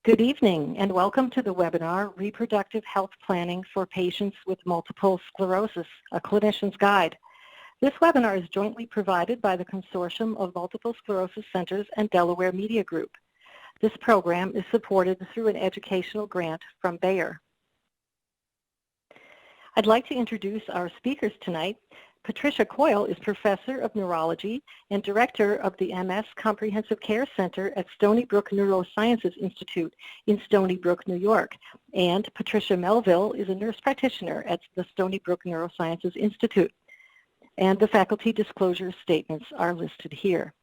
Good evening and welcome to the webinar, Reproductive Health Planning for Patients with Multiple Sclerosis, a Clinician's Guide. This webinar is jointly provided by the Consortium of Multiple Sclerosis Centers and Delaware Media Group. This program is supported through an educational grant from Bayer. I'd like to introduce our speakers tonight. Patricia Coyle is Professor of Neurology and Director of the MS Comprehensive Care Center at Stony Brook Neurosciences Institute in Stony Brook, New York. And Patricia Melville is a nurse practitioner at the Stony Brook Neurosciences Institute. And the faculty disclosure statements are listed here.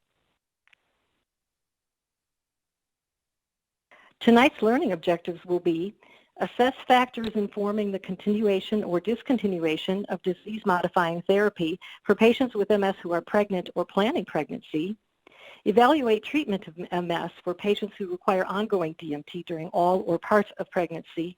Tonight's learning objectives will be assess factors informing the continuation or discontinuation of disease-modifying therapy for patients with MS who are pregnant or planning pregnancy, evaluate treatment of MS for patients who require ongoing DMT during all or parts of pregnancy,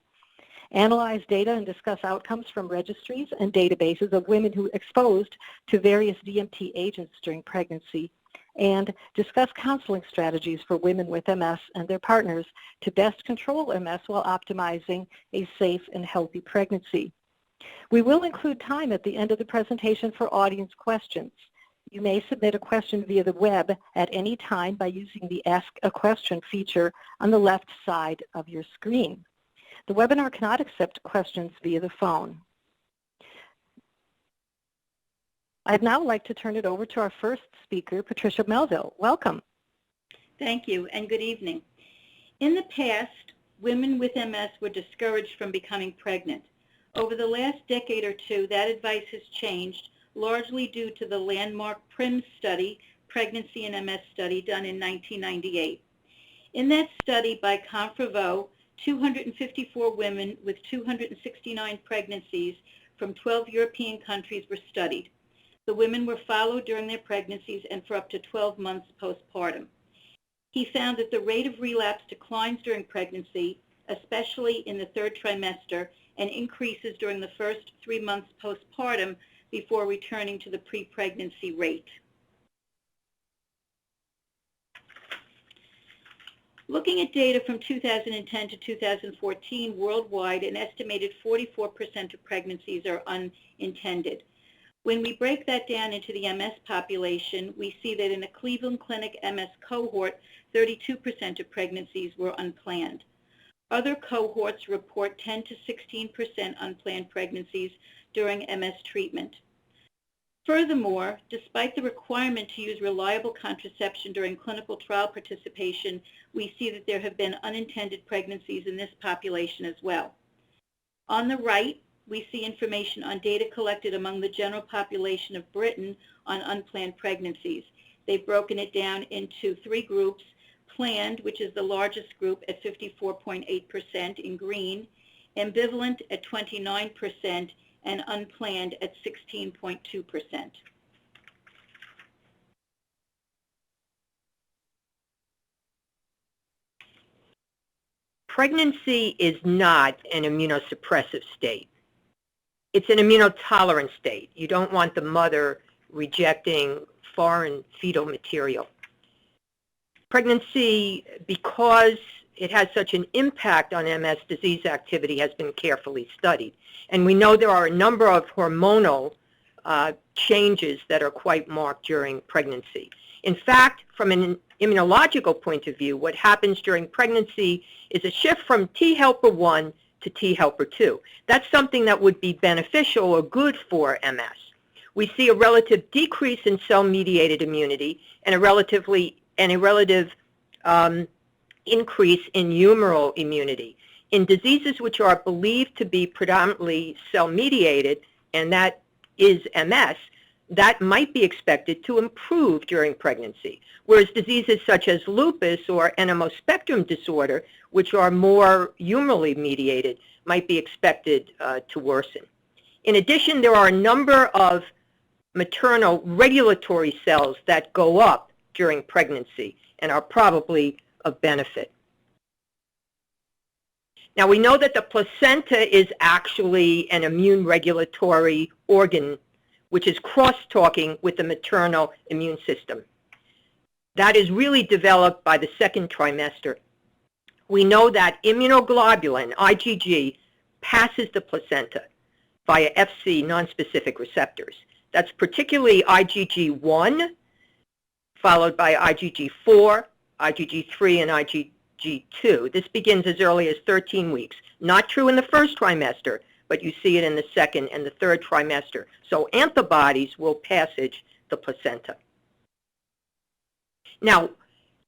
analyze data and discuss outcomes from registries and databases of women who were exposed to various DMT agents during pregnancy, and discuss counseling strategies for women with MS and their partners to best control MS while optimizing a safe and healthy pregnancy. We will include time at the end of the presentation for audience questions. You may submit a question via the web at any time by using the Ask a Question feature on the left side of your screen. The webinar cannot accept questions via the phone. I'd now like to turn it over to our first speaker, Patricia Melville. Welcome. Thank you, and good evening. In the past, women with MS were discouraged from becoming pregnant. Over the last decade or two, that advice has changed, largely due to the landmark PRIMS study, Pregnancy and MS study, done in 1998. In that study by Confrevaux, 254 women with 269 pregnancies from 12 European countries were studied. The women were followed during their pregnancies and for up to 12 months postpartum. He found that the rate of relapse declines during pregnancy, especially in the third trimester, and increases during the first 3 months postpartum before returning to the pre-pregnancy rate. Looking at data from 2010 to 2014, worldwide, an estimated 44% of pregnancies are unintended. When we break that down into the MS population, we see that in a Cleveland Clinic MS cohort, 32% of pregnancies were unplanned. Other cohorts report 10 to 16% unplanned pregnancies during MS treatment. Furthermore, despite the requirement to use reliable contraception during clinical trial participation, we see that there have been unintended pregnancies in this population as well. On the right, we see information on data collected among the general population of Britain on unplanned pregnancies. They've broken it down into 3 groups: planned, which is the largest group at 54.8% in green, ambivalent at 29%, and unplanned at 16.2%. Pregnancy is not an immunosuppressive state. It's an immunotolerant state. You don't want the mother rejecting foreign fetal material. Pregnancy, because it has such an impact on MS disease activity, has been carefully studied. And we know there are a number of hormonal changes that are quite marked during pregnancy. In fact, from an immunological point of view, what happens during pregnancy is a shift from T helper 1 to T helper 2. That's something that would be beneficial or good for MS. We see a relative decrease in cell-mediated immunity and a relative increase in humoral immunity. In diseases which are believed to be predominantly cell-mediated, and that is MS, that might be expected to improve during pregnancy, whereas diseases such as lupus or NMO spectrum disorder, which are more humerally mediated, might be expected to worsen. In addition, there are a number of maternal regulatory cells that go up during pregnancy and are probably of benefit. Now, we know that the placenta is actually an immune regulatory organ which is cross-talking with the maternal immune system. That is really developed by the second trimester. we know that immunoglobulin, IgG, passes the placenta via Fc nonspecific receptors. That's particularly IgG1, followed by IgG4, IgG3, and IgG2. This begins as early as 13 weeks. Not true in the first trimester, but you see it in the second and the third trimester. So antibodies will passage the placenta. Now,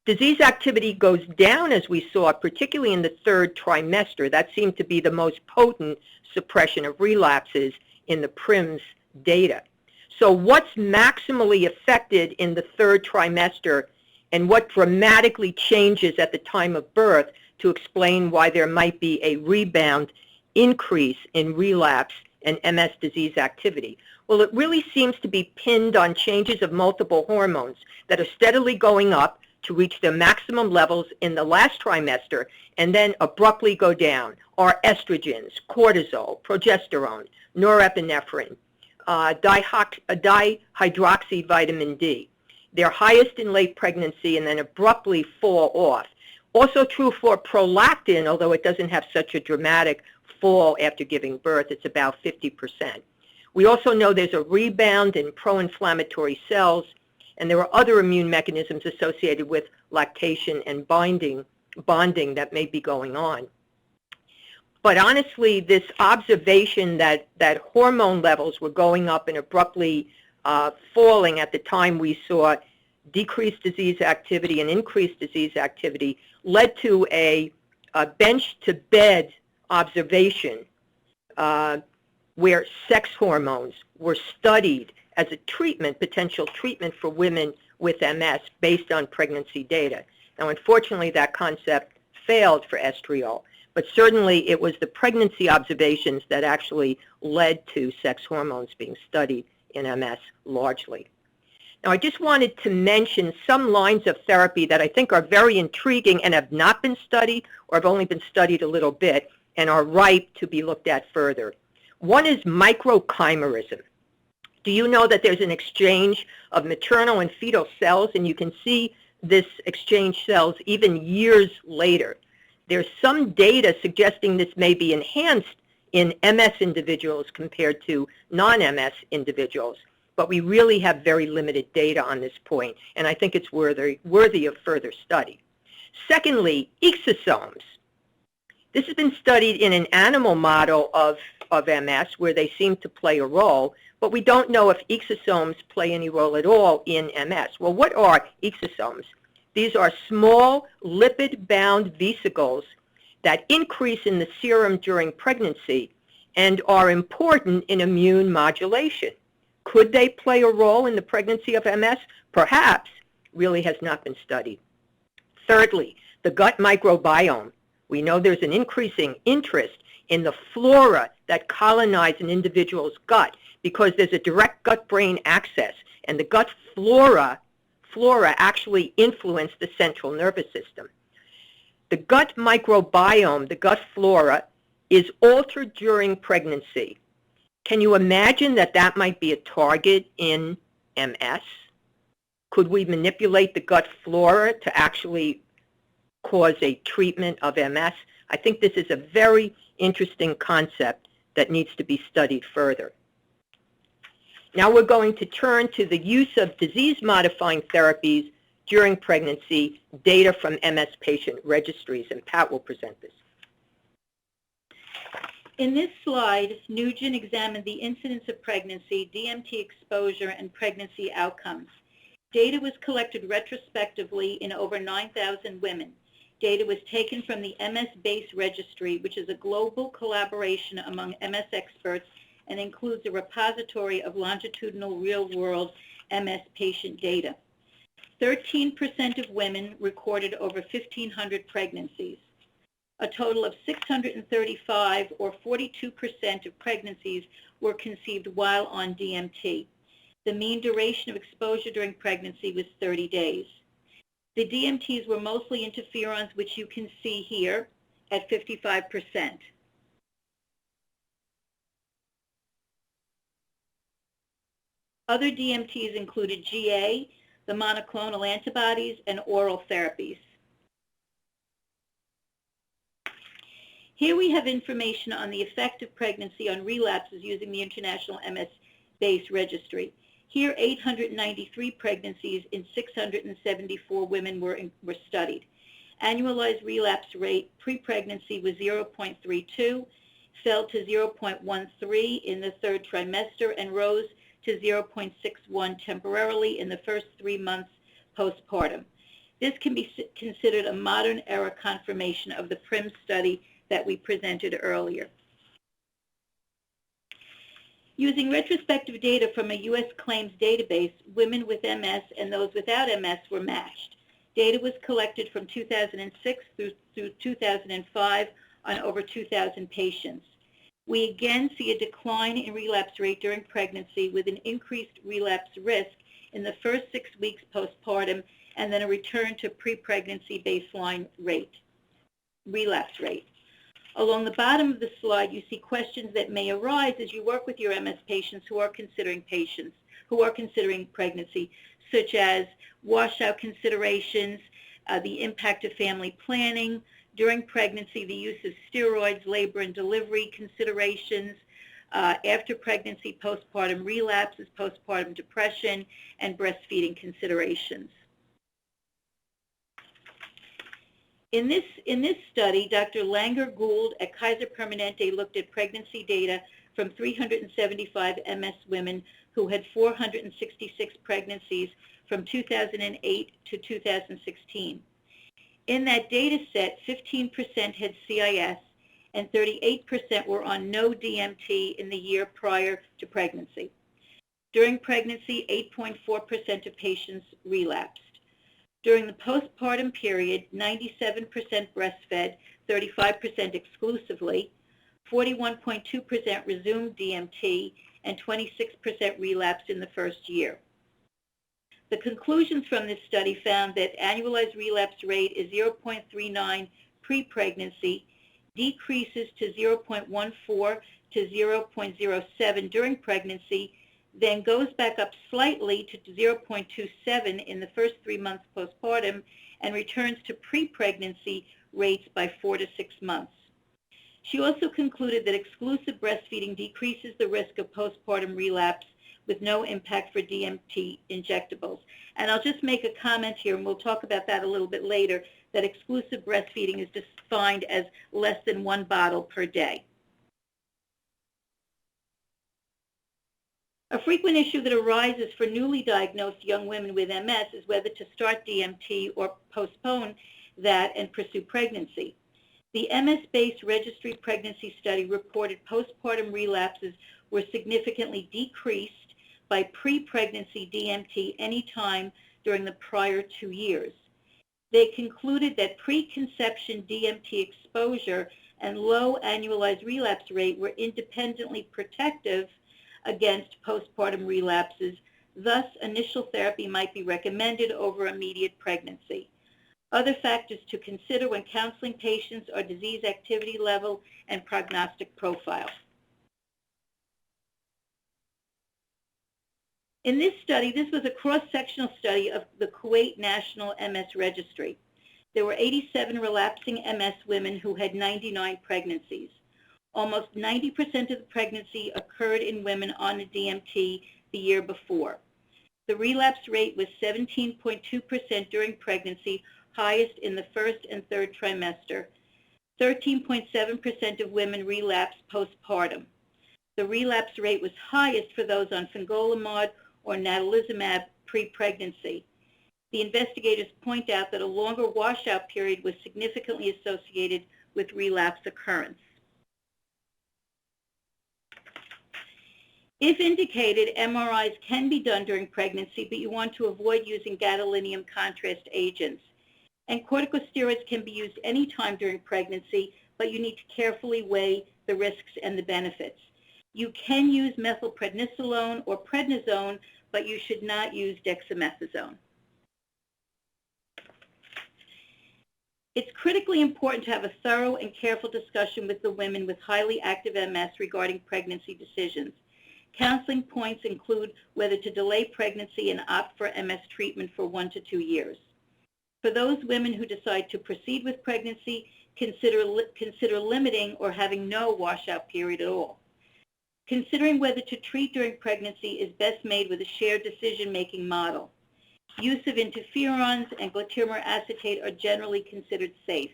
disease activity goes down, as we saw, particularly in the third trimester. That seemed to be the most potent suppression of relapses in the PRIMS data. So what's maximally affected in the third trimester, and what dramatically changes at the time of birth to explain why there might be a rebound increase in relapse and MS disease activity? Well, it really seems to be pinned on changes of multiple hormones that are steadily going up to reach their maximum levels in the last trimester and then abruptly go down, are estrogens, cortisol, progesterone, norepinephrine, dihydroxyvitamin D. They're highest in late pregnancy and then abruptly fall off. Also true for prolactin, although it doesn't have such a dramatic fall after giving birth. It's about 50%. We also know there's a rebound in pro-inflammatory cells, and there are other immune mechanisms associated with lactation and bonding that may be going on. But honestly, this observation that hormone levels were going up and abruptly falling at the time we saw decreased disease activity and increased disease activity led to a bench-to-bed observation where sex hormones were studied as a treatment, potential treatment for women with MS based on pregnancy data. Now, unfortunately, that concept failed for estriol, but certainly it was the pregnancy observations that actually led to sex hormones being studied in MS largely. Now, I just wanted to mention some lines of therapy that I think are very intriguing and have not been studied or have only been studied a little bit and are ripe to be looked at further. One is microchimerism. Do you know that there's an exchange of maternal and fetal cells, and you can see this exchange cells even years later? There's some data suggesting this may be enhanced in MS individuals compared to non-MS individuals, but we really have very limited data on this point, and I think it's worthy of further study. Secondly, exosomes. This has been studied in an animal model of MS where they seem to play a role, but we don't know if exosomes play any role at all in MS. Well, what are exosomes? These are small lipid-bound vesicles that increase in the serum during pregnancy and are important in immune modulation. Could they play a role in the pregnancy of MS? Perhaps. Really has not been studied. Thirdly, the gut microbiome. We know there's an increasing interest in the flora that colonize an individual's gut because there's a direct gut-brain access, and the gut flora actually influence the central nervous system. The gut microbiome, the gut flora, is altered during pregnancy. Can you imagine that that might be a target in MS? Could we manipulate the gut flora to actually cause a treatment of MS? I think this is a very interesting concept that needs to be studied further. Now we're going to turn to the use of disease-modifying therapies during pregnancy, data from MS patient registries, and Pat will present this. In this slide, Nugent examined the incidence of pregnancy, DMT exposure, and pregnancy outcomes. Data was collected retrospectively in over 9,000 women. Data was taken from the MS-BASE registry, which is a global collaboration among MS experts and includes a repository of longitudinal real-world MS patient data. 13% of women recorded over 1,500 pregnancies. A total of 635, or 42% of pregnancies, were conceived while on DMT. The mean duration of exposure during pregnancy was 30 days. The DMTs were mostly interferons, which you can see here at 55%. Other DMTs included GA, the monoclonal antibodies, and oral therapies. Here we have information on the effect of pregnancy on relapses using the International MS-based registry. Here, 893 pregnancies in 674 women were studied. Annualized relapse rate pre-pregnancy was 0.32, fell to 0.13 in the third trimester, and rose to 0.61 temporarily in the first 3 months postpartum. This can be considered a modern era confirmation of the PRIMS study that we presented earlier. Using retrospective data from a U.S. claims database, women with MS and those without MS were matched. Data was collected from 2006 through 2005 on over 2,000 patients. We again see a decline in relapse rate during pregnancy with an increased relapse risk in the first 6 weeks postpartum and then a return to pre-pregnancy baseline relapse rate. Along the bottom of the slide, you see questions that may arise as you work with your MS patients who are considering pregnancy, such as washout considerations, the impact of family planning, during pregnancy, the use of steroids, labor and delivery considerations, after pregnancy, postpartum relapses, postpartum depression, and breastfeeding considerations. In this study, Dr. Langer Gould at Kaiser Permanente looked at pregnancy data from 375 MS women who had 466 pregnancies from 2008 to 2016. In that data set, 15% had CIS and 38% were on no DMT in the year prior to pregnancy. During pregnancy, 8.4% of patients relapsed. During the postpartum period, 97% breastfed, 35% exclusively, 41.2% resumed DMT, and 26% relapsed in the first year. The conclusions from this study found that annualized relapse rate is 0.39 pre-pregnancy, decreases to 0.14 to 0.07 during pregnancy, then goes back up slightly to 0.27 in the first 3 months postpartum, and returns to pre-pregnancy rates by 4 to 6 months. She also concluded that exclusive breastfeeding decreases the risk of postpartum relapse with no impact for DMT injectables. And I'll just make a comment here, and we'll talk about that a little bit later, that exclusive breastfeeding is defined as less than 1 bottle per day. A frequent issue that arises for newly diagnosed young women with MS is whether to start DMT or postpone that and pursue pregnancy. The MS-based registry pregnancy study reported postpartum relapses were significantly decreased by pre-pregnancy DMT any time during the prior 2 years. They concluded that preconception DMT exposure and low annualized relapse rate were independently protective against postpartum relapses. Thus, initial therapy might be recommended over immediate pregnancy. Other factors to consider when counseling patients are disease activity level and prognostic profile. In this study, this was a cross-sectional study of the Kuwait National MS Registry. There were 87 relapsing MS women who had 99 pregnancies. Almost 90% of the pregnancy occurred in women on a DMT the year before. The relapse rate was 17.2% during pregnancy, highest in the first and third trimester. 13.7% of women relapsed postpartum. The relapse rate was highest for those on fingolimod or natalizumab pre-pregnancy. The investigators point out that a longer washout period was significantly associated with relapse occurrence. If indicated, MRIs can be done during pregnancy, but you want to avoid using gadolinium contrast agents. And corticosteroids can be used any time during pregnancy, but you need to carefully weigh the risks and the benefits. You can use methylprednisolone or prednisone, but you should not use dexamethasone. It's critically important to have a thorough and careful discussion with the women with highly active MS regarding pregnancy decisions. Counseling points include whether to delay pregnancy and opt for MS treatment for 1 to 2 years. For those women who decide to proceed with pregnancy, consider limiting or having no washout period at all. Considering whether to treat during pregnancy is best made with a shared decision-making model. Use of interferons and glatiramer acetate are generally considered safe.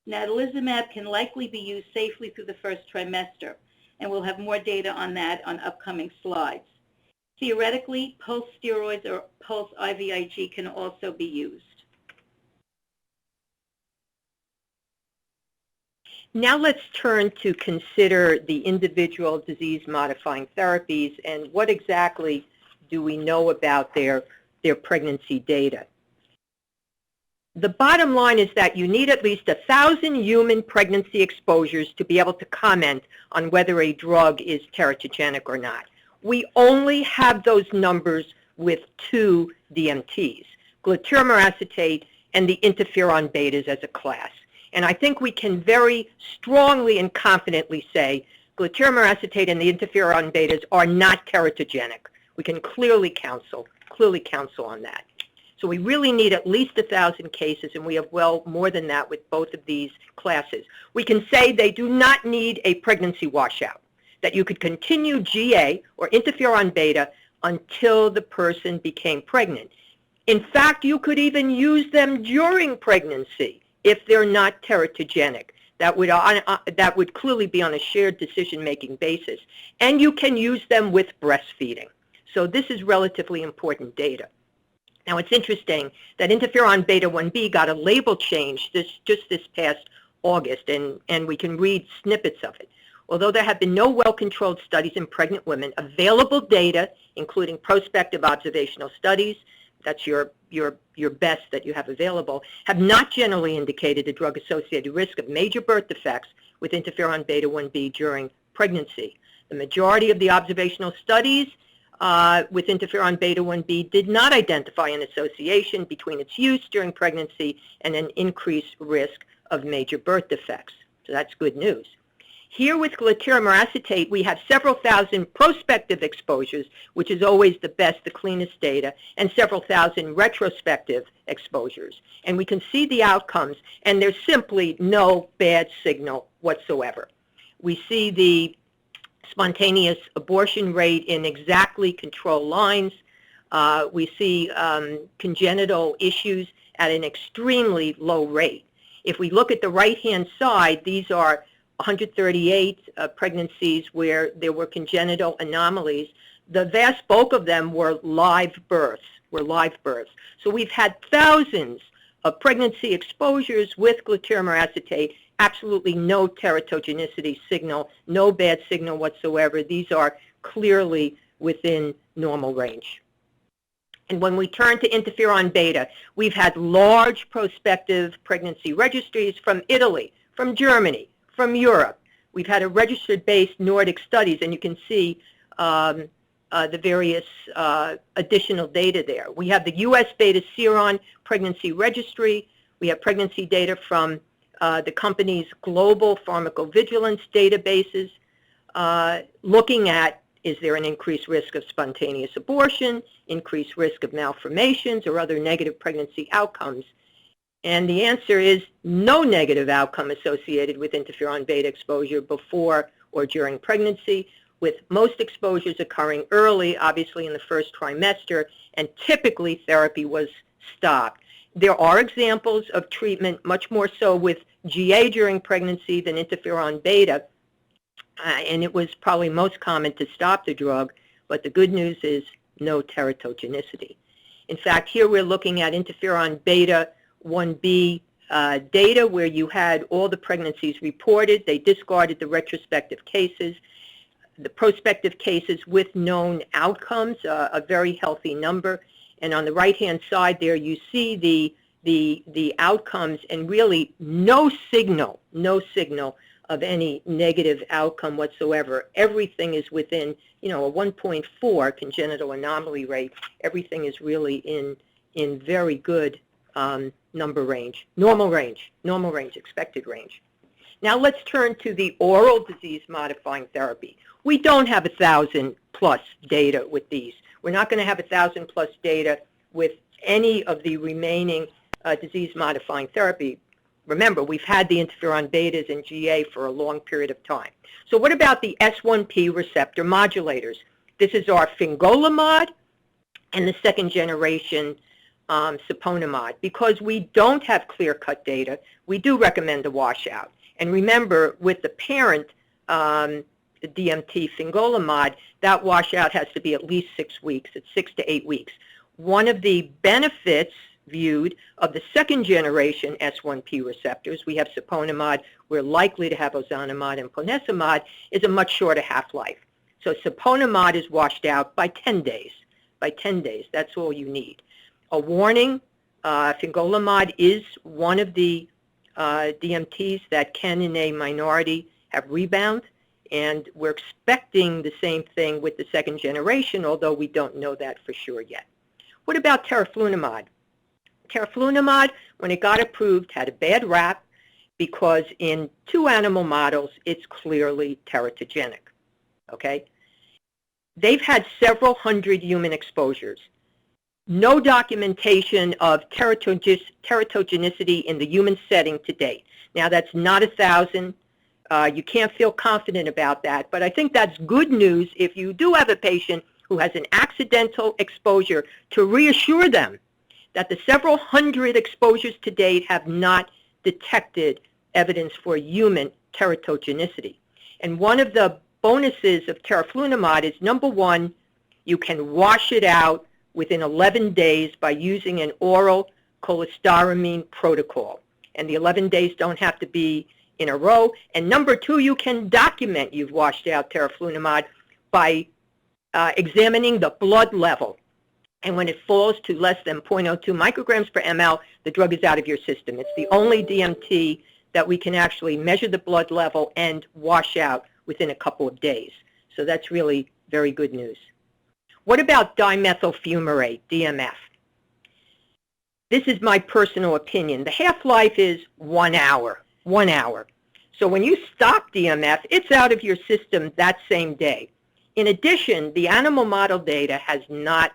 Natalizumab can likely be used safely through the first trimester, and we'll have more data on that on upcoming slides. Theoretically, pulse steroids or pulse IVIG can also be used. Now let's turn to consider the individual disease-modifying therapies and what exactly do we know about their pregnancy data. The bottom line is that you need at least 1,000 human pregnancy exposures to be able to comment on whether a drug is teratogenic or not. We only have those numbers with 2 DMTs, glatiramer acetate and the interferon betas as a class. And I think we can very strongly and confidently say glatiramer acetate and the interferon betas are not teratogenic. We can clearly counsel on that. So we really need at least 1,000 cases, and we have well more than that with both of these classes. We can say they do not need a pregnancy washout, that you could continue GA or interferon beta until the person became pregnant. In fact, you could even use them during pregnancy if they're not teratogenic. That would clearly be on a shared decision-making basis. And you can use them with breastfeeding. So this is relatively important data. Now, it's interesting that interferon beta 1b got a label change just this past August, and we can read snippets of it. Although there have been no well-controlled studies in pregnant women, available data, including prospective observational studies, that's your best that you have available, have not generally indicated a drug-associated risk of major birth defects with interferon beta 1b during pregnancy. The majority of the observational studies with interferon beta 1b did not identify an association between its use during pregnancy and an increased risk of major birth defects. So that's good news. Here with glatiramer acetate, we have several thousand prospective exposures, which is always the best, the cleanest data, and several thousand retrospective exposures. And we can see the outcomes, and there's simply no bad signal whatsoever. We see the spontaneous abortion rate in exactly control lines. We see congenital issues at an extremely low rate. If we look at the right-hand side, these are 138 pregnancies where there were congenital anomalies. The vast bulk of them were live births. So we've had thousands of pregnancy exposures with glatiramer acetate, absolutely no teratogenicity signal, no bad signal whatsoever. These are clearly within normal range. And when we turn to interferon beta, we've had large prospective pregnancy registries from Italy, from Germany, from Europe. We've had a registered-based Nordic studies, and you can see the various additional data there. We have the U.S. Beta Seron Pregnancy Registry. We have pregnancy data from the company's global pharmacovigilance databases, looking at is there an increased risk of spontaneous abortion, increased risk of malformations, or other negative pregnancy outcomes. And the answer is no negative outcome associated with interferon beta exposure before or during pregnancy, with most exposures occurring early, obviously in the first trimester, and typically therapy was stopped. There are examples of treatment, much more so with GA during pregnancy than interferon beta, and it was probably most common to stop the drug, but the good news is no teratogenicity. In fact, here we're looking at interferon beta 1b data where you had all the pregnancies reported. They discarded the retrospective cases. The prospective cases with known outcomes, a very healthy number. And on the right-hand side there, you see the outcomes and really no signal of any negative outcome whatsoever. Everything is within, a 1.4 congenital anomaly rate. Everything is really in very good number range, normal range, expected range. Now let's turn to the oral disease-modifying therapy. We don't have 1,000+ data with these. We're not going to have 1,000+ data with any of the remaining disease-modifying therapy. remember, we've had the interferon betas in GA for a long period of time. So what about the S1P receptor modulators? This is our fingolimod and the second generation siponimod. Because we don't have clear-cut data, we do recommend a washout. And remember, with the parent the DMT fingolimod, that washout has to be at least 6 weeks. It's 6 to 8 weeks. One of the benefits viewed of the second generation S1P receptors, we have siponimod, we're likely to have ozanimod and ponesimod, is a much shorter half-life. So siponimod is washed out by 10 days. By 10 days, that's all you need. A warning, fingolimod is one of the DMTs that can, in a minority, have rebound, and we're expecting the same thing with the second generation, although we don't know that for sure yet. What about teriflunomide? Teriflunomide, when it got approved, had a bad rap because in 2 animal models, it's clearly teratogenic, okay? They've had several hundred human exposures. No documentation of teratogenicity in the human setting to date. Now, that's not 1,000. You can't feel confident about that, but I think that's good news if you do have a patient who has an accidental exposure, to reassure them that the several hundred exposures to date have not detected evidence for human teratogenicity. And one of the bonuses of teriflunomide is, number one, you can wash it out within 11 days by using an oral cholestyramine protocol. And the 11 days don't have to be in a row. And number two, you can document you've washed out teriflunomide by examining the blood level. And when it falls to less than 0.02 micrograms per ml, the drug is out of your system. It's the only DMT that we can actually measure the blood level and wash out within a couple of days. So that's really very good news. What about dimethyl fumarate, DMF? This is my personal opinion. The half-life is 1 hour, 1 hour. So when you stop DMF, it's out of your system that same day. In addition, the animal model data has not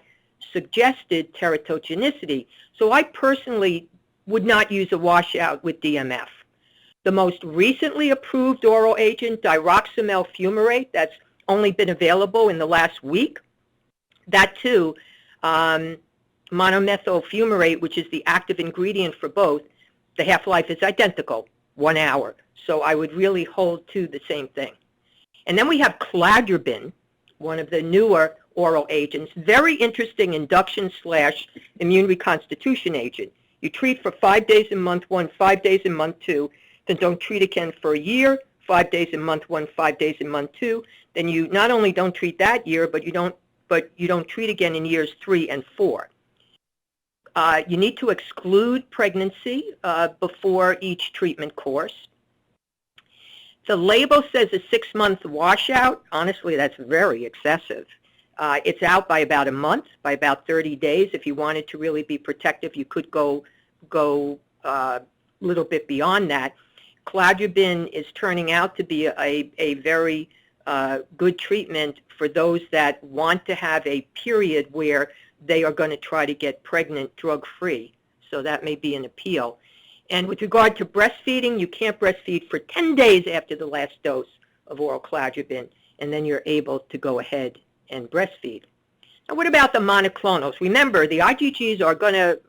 suggested teratogenicity, so I personally would not use a washout with DMF. The most recently approved oral agent, diroximel fumarate, that's only been available in the last week, that too, monomethyl fumarate, which is the active ingredient for both, the half-life is identical, 1 hour. So I would really hold to the same thing. And then we have cladribine, one of the newer oral agents, very interesting induction/immune reconstitution agent. You treat for 5 days in month 1, 5 days in month 2, then don't treat again for a year, 5 days in month 1, 5 days in month 2. Then you not only don't treat that year, but you don't treat again in years 3 and 4. You need to exclude pregnancy before each treatment course. The label says a 6-month washout. Honestly, that's very excessive. It's out by about a month, by about 30 days. If you wanted to really be protective, you could go a little bit beyond that. Cladribine is turning out to be a very good treatment for those that want to have a period where they are going to try to get pregnant drug-free. So that may be an appeal. And with regard to breastfeeding, you can't breastfeed for 10 days after the last dose of oral cladribine, and then you're able to go ahead and breastfeed. Now, what about the monoclonals? Remember, the IgGs are going to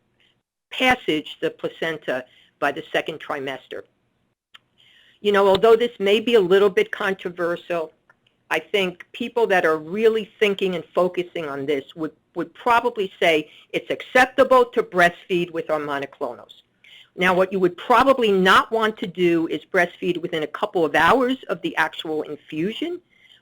passage the placenta by the 2nd trimester. You know, although this may be a little bit controversial, I think people that are really thinking and focusing on this would probably say it's acceptable to breastfeed with our monoclonals. Now, what you would probably not want to do is breastfeed within a couple of hours of the actual infusion,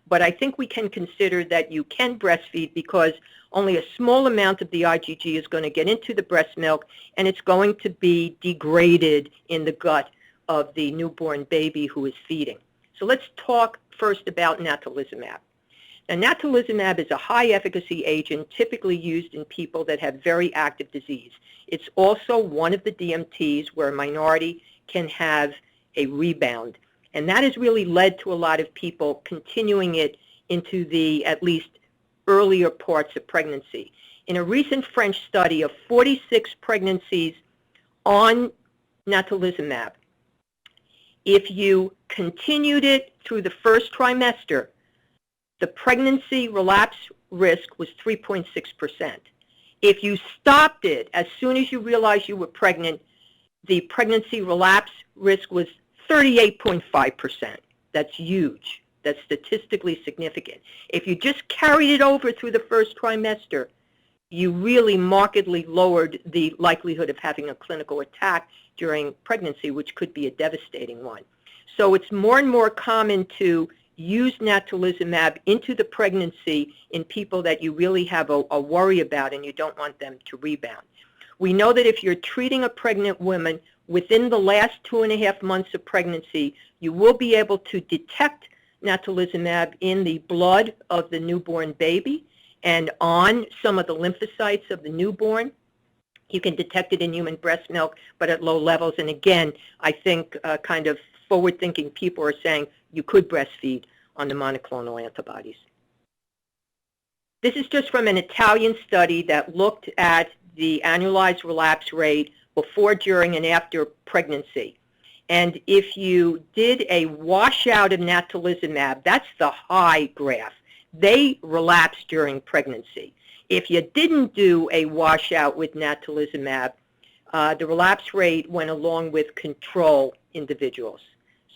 but I think we can consider that you can breastfeed because only a small amount of the IgG is going to get into the breast milk, and it's going to be degraded in the gut of the newborn baby who is feeding. So let's talk first about natalizumab. Now, natalizumab is a high-efficacy agent typically used in people that have very active disease. It's also one of the DMTs where a minority can have a rebound. And that has really led to a lot of people continuing it into the at least earlier parts of pregnancy. In a recent French study of 46 pregnancies on natalizumab, If you continued it through the first trimester, the pregnancy relapse risk was 3.6%. If you stopped it as soon as you realized you were pregnant, the pregnancy relapse risk was 38.5%. That's huge. That's statistically significant. If you just carried it over through the first trimester, you really markedly lowered the likelihood of having a clinical attack during pregnancy, which could be a devastating one. So it's more and more common to use natalizumab into the pregnancy in people that you really have a worry about and you don't want them to rebound. We know that if you're treating a pregnant woman within the last 2.5 months of pregnancy, you will be able to detect natalizumab in the blood of the newborn baby and on some of the lymphocytes of the newborn. You can detect it in human breast milk, but at low levels. And again, I think kind of forward-thinking people are saying you could breastfeed on the monoclonal antibodies. This is just from an Italian study that looked at the annualized relapse rate before, during, and after pregnancy. And if you did a washout of natalizumab, that's the high graph. They relapsed during pregnancy. If you didn't do a washout with natalizumab, the relapse rate went along with control individuals.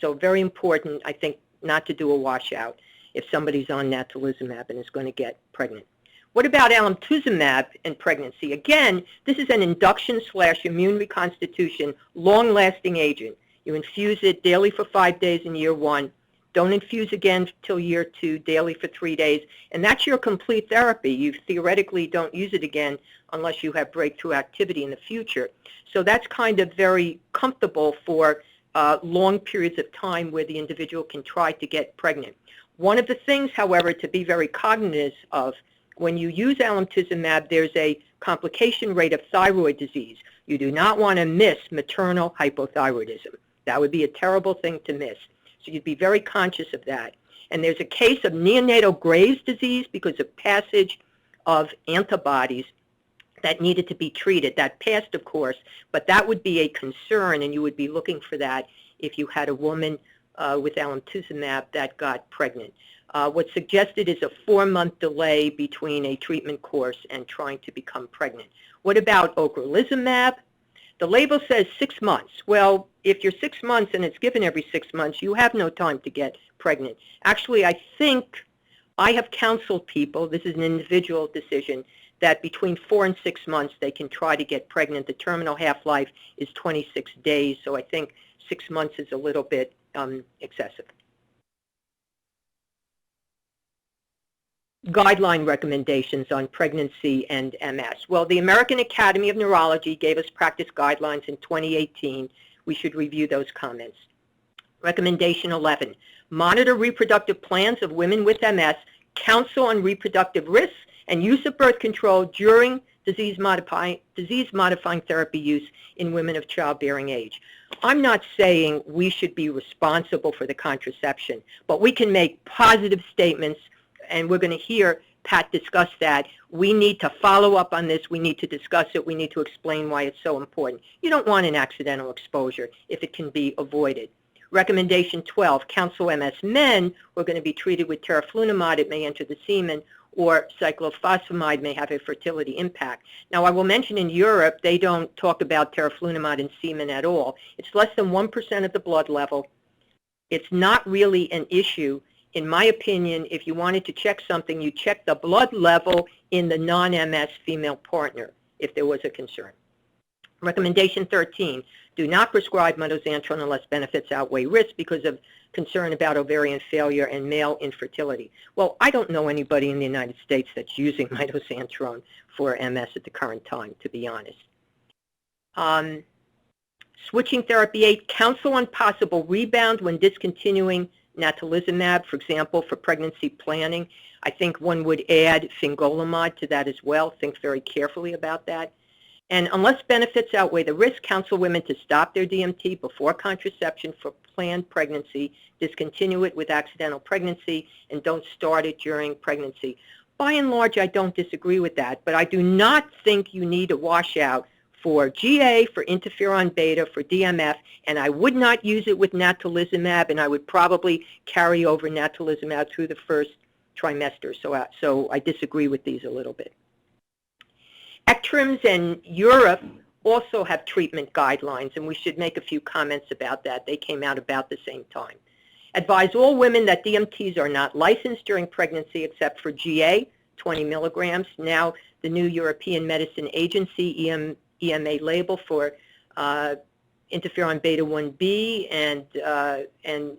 So very important, I think, not to do a washout if somebody's on natalizumab and is going to get pregnant. What about alemtuzumab in pregnancy? Again, this is an induction/immune reconstitution, long-lasting agent. You infuse it daily for 5 days in year 1. Don't infuse again till year 2, daily for 3 days. And that's your complete therapy. You theoretically don't use it again unless you have breakthrough activity in the future. So that's kind of very comfortable for long periods of time where the individual can try to get pregnant. One of the things, however, to be very cognizant of, when you use alemtuzumab, there's a complication rate of thyroid disease. You do not want to miss maternal hypothyroidism. That would be a terrible thing to miss. So you'd be very conscious of that. And there's a case of neonatal Graves' disease because of passage of antibodies that needed to be treated. That passed, of course, but that would be a concern, and you would be looking for that if you had a woman with alemtuzumab that got pregnant. What's suggested is a 4-month delay between a treatment course and trying to become pregnant. What about ocrelizumab? The label says 6 months. Well, if you're 6 months and it's given every 6 months, you have no time to get pregnant. Actually, I think I have counseled people, this is an individual decision, that between 4 and 6 months they can try to get pregnant. The terminal half-life is 26 days, so I think 6 months is a little bit excessive. Guideline recommendations on pregnancy and MS. Well, the American Academy of Neurology gave us practice guidelines in 2018. We should review those comments. Recommendation 11, monitor reproductive plans of women with MS, counsel on reproductive risks, and use of birth control during disease-modifying therapy use in women of childbearing age. I'm not saying we should be responsible for the contraception, but we can make positive statements, and we're going to hear Pat discuss that. We need to follow up on this. We need to discuss it. We need to explain why it's so important. You don't want an accidental exposure if it can be avoided. Recommendation 12, counsel MS men who are going to be treated with teriflunomide. It may enter the semen, or cyclophosphamide may have a fertility impact. Now, I will mention in Europe, they don't talk about teriflunomide in semen at all. It's less than 1% of the blood level. It's not really an issue. In my opinion, if you wanted to check something, you check the blood level in the non-MS female partner if there was a concern. Recommendation 13, do not prescribe mitoxantrone unless benefits outweigh risk because of concern about ovarian failure and male infertility. Well, I don't know anybody in the United States that's using mitoxantrone for MS at the current time, to be honest. Switching therapy 8, counsel on possible rebound when discontinuing natalizumab, for example, for pregnancy planning. I think one would add fingolimod to that as well. Think very carefully about that. And unless benefits outweigh the risk, counsel women to stop their DMT before contraception for planned pregnancy, discontinue it with accidental pregnancy, and don't start it during pregnancy. By and large, I don't disagree with that, but I do not think you need a washout for GA, for interferon beta, for DMF, and I would not use it with natalizumab, and I would probably carry over natalizumab through the first trimester. So I disagree with these a little bit. ECTRIMS and Europe also have treatment guidelines, and we should make a few comments about that. They came out about the same time. Advise all women that DMTs are not licensed during pregnancy except for GA, 20 milligrams. Now the new European Medicine Agency, EMA label for interferon beta 1b and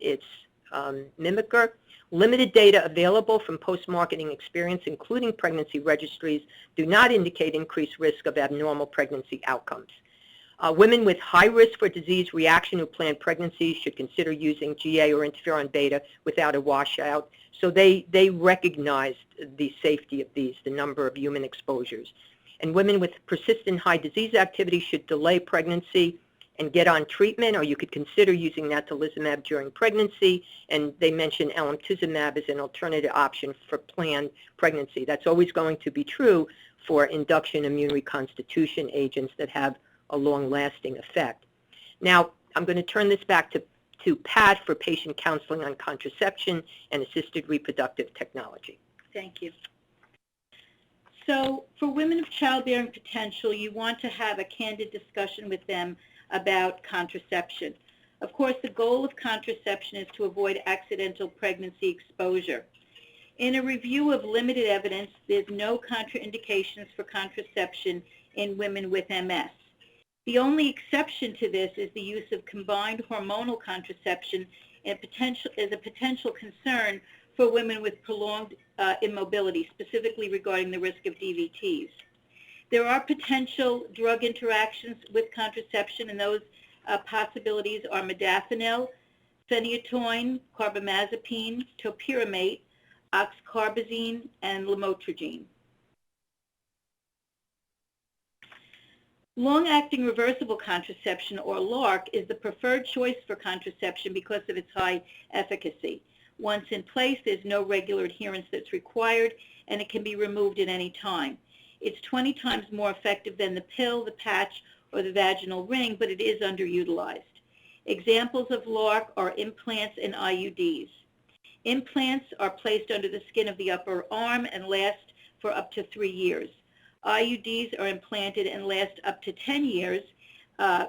its mimicker. Limited data available from post-marketing experience, including pregnancy registries, do not indicate increased risk of abnormal pregnancy outcomes. Women with high risk for disease reaction who plan pregnancies should consider using GA or interferon beta without a washout. So they recognized the safety of these, the number of human exposures. And women with persistent high disease activity should delay pregnancy and get on treatment, or you could consider using natalizumab during pregnancy, and they mention alemtuzumab as an alternative option for planned pregnancy. That's always going to be true for induction immune reconstitution agents that have a long-lasting effect. Now, I'm going to turn this back to Pat for patient counseling on contraception and assisted reproductive technology. Thank you. So for women of childbearing potential, you want to have a candid discussion with them about contraception. Of course, the goal of contraception is to avoid accidental pregnancy exposure. In a review of limited evidence, there's no contraindications for contraception in women with MS. The only exception to this is the use of combined hormonal contraception as a potential concern for women with prolonged immobility, specifically regarding the risk of DVTs. There are potential drug interactions with contraception, and those possibilities are modafinil, phenytoin, carbamazepine, topiramate, oxcarbazine, and lamotrigine. Long-acting reversible contraception, or LARC, is the preferred choice for contraception because of its high efficacy. Once in place, there's no regular adherence that's required, and it can be removed at any time. It's 20 times more effective than the pill, the patch, or the vaginal ring, but it is underutilized. Examples of LARC are implants and IUDs. Implants are placed under the skin of the upper arm and last for up to 3 years. IUDs are implanted and last up to 10 years.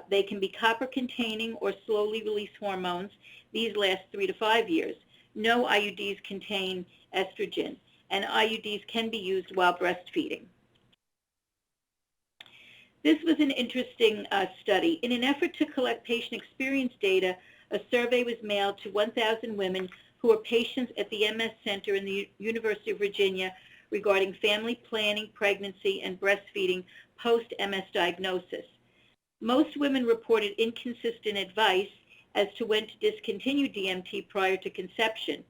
They can be copper-containing or slowly release hormones. These last 3 to 5 years. No IUDs contain estrogen, and IUDs can be used while breastfeeding. This was an interesting study. In an effort to collect patient experience data, a survey was mailed to 1,000 women who were patients at the MS Center in the University of Virginia regarding family planning, pregnancy, and breastfeeding post-MS diagnosis. Most women reported inconsistent advice as to when to discontinue DMT prior to conception.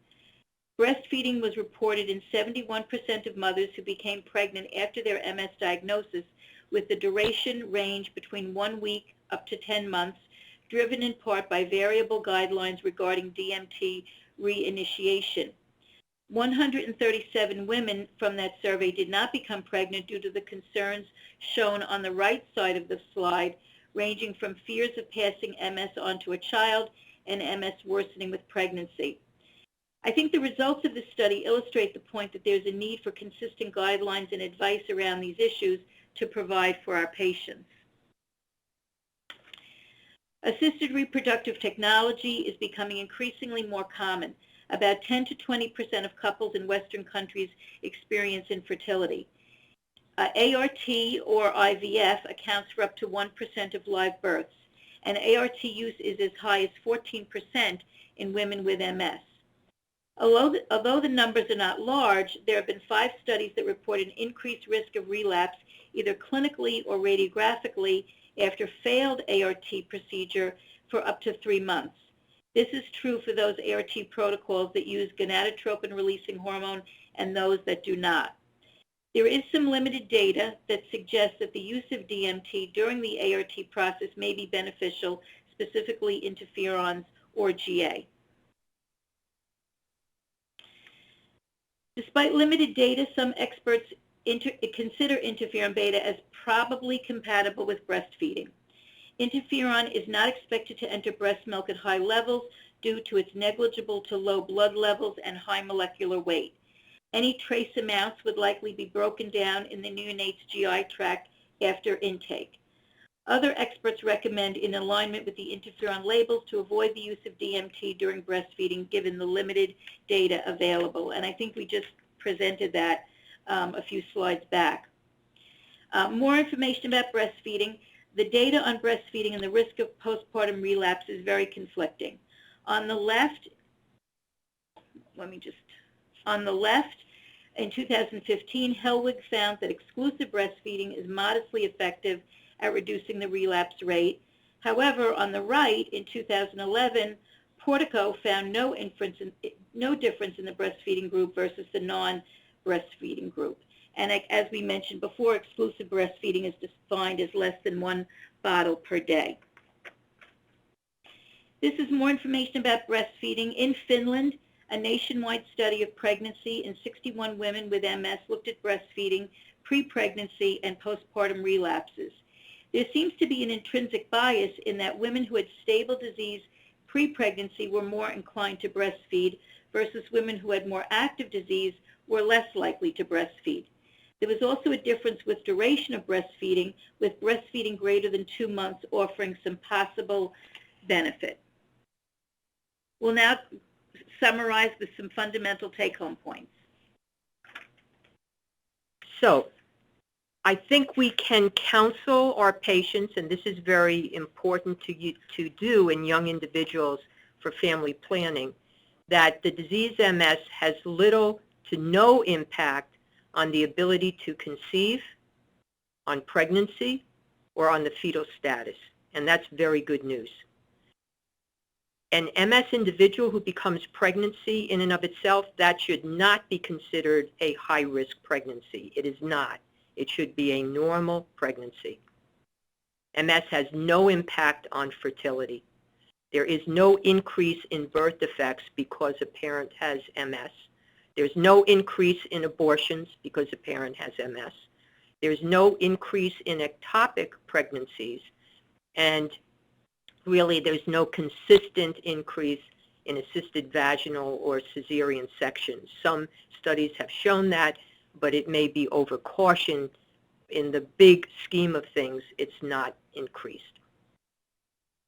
Breastfeeding was reported in 71% of mothers who became pregnant after their MS diagnosis, with the duration range between 1 week up to 10 months, driven in part by variable guidelines regarding DMT reinitiation. 137 women from that survey did not become pregnant due to the concerns shown on the right side of the slide, ranging from fears of passing MS on to a child and MS worsening with pregnancy. I think the results of this study illustrate the point that there's a need for consistent guidelines and advice around these issues to provide for our patients. Assisted reproductive technology is becoming increasingly more common. About 10 to 20% of couples in Western countries experience infertility. ART or IVF accounts for up to 1% of live births, and ART use is as high as 14% in women with MS. Although the numbers are not large, there have been 5 studies that report an increased risk of relapse either clinically or radiographically after failed ART procedure for up to 3 months. This is true for those ART protocols that use gonadotropin-releasing hormone and those that do not. There is some limited data that suggests that the use of DMT during the ART process may be beneficial, specifically interferons or GA. Despite limited data, some experts consider interferon beta as probably compatible with breastfeeding. Interferon is not expected to enter breast milk at high levels due to its negligible to low blood levels and high molecular weight. Any trace amounts would likely be broken down in the neonate's GI tract after intake. Other experts recommend, in alignment with the interferon labels, to avoid the use of DMT during breastfeeding given the limited data available. And I think we just presented that a few slides back. More information about breastfeeding. The data on breastfeeding and the risk of postpartum relapse is very conflicting. On the left, in 2015, Hellwig found that exclusive breastfeeding is modestly effective at reducing the relapse rate. However, on the right, in 2011, Portico found no difference in the breastfeeding group versus the non-breastfeeding group. And as we mentioned before, exclusive breastfeeding is defined as less than 1 bottle per day. This is more information about breastfeeding. In Finland, a nationwide study of pregnancy in 61 women with MS looked at breastfeeding, pre-pregnancy, and postpartum relapses. There seems to be an intrinsic bias in that women who had stable disease pre-pregnancy were more inclined to breastfeed versus women who had more active disease were less likely to breastfeed. There was also a difference with duration of breastfeeding, with breastfeeding greater than 2 months offering some possible benefit. We'll now summarize with some fundamental take-home points. So, I think we can counsel our patients, and this is very important to do in young individuals for family planning, that the disease MS has little to no impact on the ability to conceive, on pregnancy, or on the fetal status, and that's very good news. An MS individual who becomes pregnancy in and of itself, that should not be considered a high-risk pregnancy. It is not. It should be a normal pregnancy. MS has no impact on fertility. There is no increase in birth defects because a parent has MS. There's no increase in abortions because a parent has MS. There's no increase in ectopic pregnancies, and really there's no consistent increase in assisted vaginal or cesarean sections. Some studies have shown that, but it may be overcautioned. In the big scheme of things, it's not increased.